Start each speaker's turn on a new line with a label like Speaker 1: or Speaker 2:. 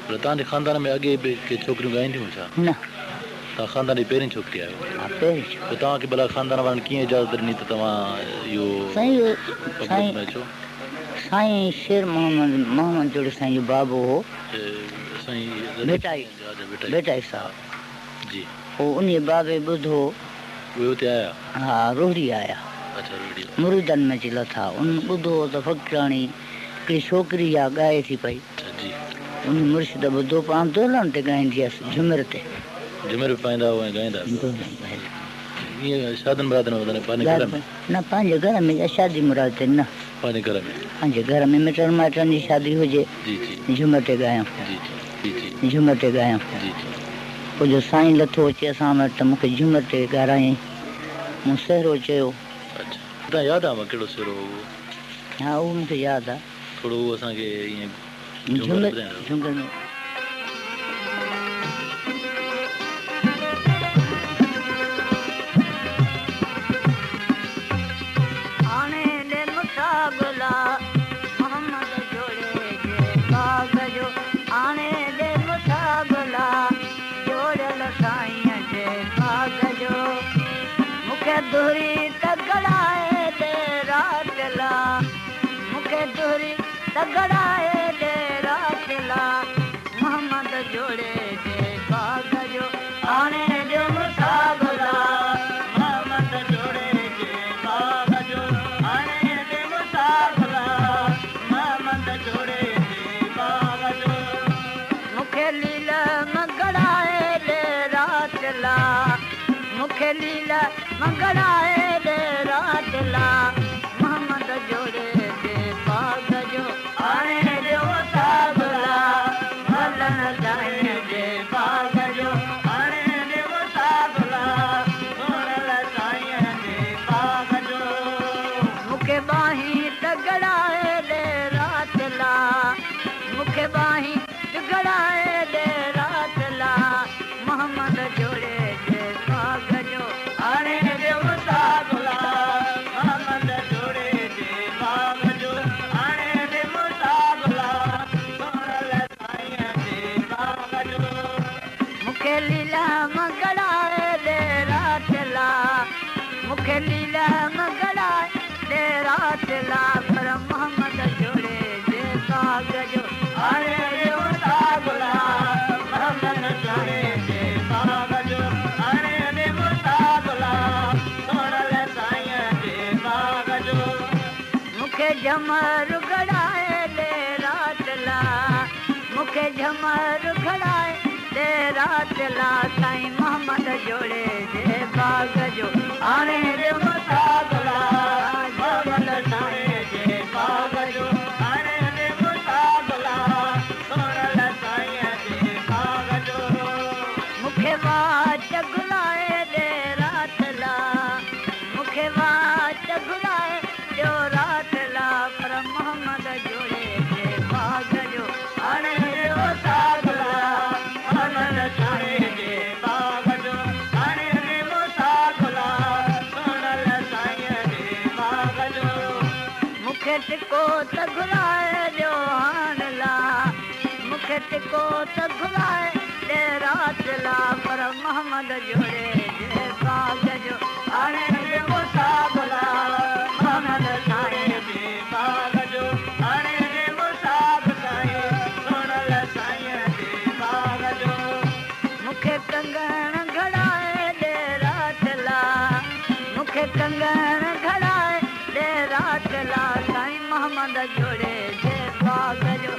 Speaker 1: तव्हांजे खानदान में अॻे बि के छोकिरियूं ॻाईंदियूं छा?
Speaker 2: न
Speaker 1: तव्हां खानदान जी पहिरीं छोकिरी आहियो?
Speaker 2: हा पहिरीं
Speaker 1: पोइ तव्हांखे भला खानदान वारनि कीअं इजाज़त ॾिनी त तव्हां इहो
Speaker 2: साईं
Speaker 1: में अचो?
Speaker 2: साईं शेर मोहम्मद जोड़े साईं जो बाबो हो बेटाई साहब
Speaker 1: जी
Speaker 2: हो उन बाबे ॿुधो
Speaker 1: उहे हुते आया?
Speaker 2: हा रोहड़ी आया।
Speaker 1: अच्छा रोहड़ी
Speaker 2: मुरीदनि में चिल था उन ॿुधो त फ़क़ीराणी हिकिड़ी छोकिरी आहे ॻाए थी पई।
Speaker 1: जी
Speaker 2: उन मुर्शिद ॿुधो पाण दोलनि ते ॻाईंदी हुअसि झुमिर ते
Speaker 1: झुमिर बि पाईंदा हुआ ऐं ॻाईंदा ईअं शादियुनि मुरादियुनि में पंहिंजे घर में?
Speaker 2: न पंहिंजे घर में शादी मुराद ते न
Speaker 1: पंहिंजे घर में
Speaker 2: पंहिंजे घर में मिटनि माइटनि जी शादी हुजे झुमिर ते ॻायूं झुमिर ते ॻायूं। पोइ जो साईं लथो अचे असां वटि त मूंखे झुमिर ते ॻारायईं मूं सहरो चयो।
Speaker 1: तव्हां यादि आहे कहिड़ो सहरो हुओ?
Speaker 2: हा उहो मूंखे यादि आहे
Speaker 1: थोरो उहो असांखे ईअं
Speaker 2: झुमिर में
Speaker 3: दूरी तगड़ाए दे रातला मुखे दूरी तगड़ाए दे रातला मोहम्मद जोड़े दे बाग जो आने जो मुसाबला मोहम्मद जोड़े दे बाग जो आने दे मुसाबला मोहम्मद जोड़े दे बाग जो मुखे लीला मगड़ाए दे रातला मुखे लीला मगड़ाए दे रातला मोहम्मद जोड़े दे बाग जो आने जो मुसाबला मलन जाए दे बाग जो आने जो मुसाबला मलन जाए दे बाग जो मुखे बाही तगड़ाए दे रातला मुखे बाही तगड़ाए दे रातला मोहम्मद जोड़े दे बाग जो आने दे मुसाबला मोहम्मद जोड़े दे बाग जो आने दे मुसाबला मोहम्मद साईं दे बाग जो मुखे लीला मगड़ाए दे रातला मुखे लीला मगड़ाए दे रातला पर मोहम्मद जोड़े दे बाग जो आने दे मुसाबला मोहम्मद जोड़े दे बाग जो आने दे मुसाबला सोरल साईं दे बाग जो मुखे झमर घड़ाए दे रातला मुखे झमर घड़ाए दे रातला साईं मोहम्मद जोड़े दे बाग जो आने दे मुसाबला मोहम्मद जोड़े दे बाग जो आने दे मुसाबला सोरल साईं दे बाग जो मुखे वाच घुलाए दे रातला मुखे वाच घुलाए जो रातला पर मोहम्मद जोड़े दे बाग जो आने दे मुसाबला मोहम्मद जोड़े दे बाग जो आने दे मुसाबला सोरल साईं दे बाग जो मुखे टिको त घुलाए जो हानला मुखे टिको त घुलाए दे रातला पर मोहम्मद जोड़े दे बाग जो आने दे मुसाबला मोहम्मद साईं दे बाग जो आने दे मुसाबला सोरल साईं दे बाग जो मुखे कंगण घड़ाए दे रातला मुखे कंगण घड़ाए दे रातला साईं मोहम्मद जोड़े दे बाग जो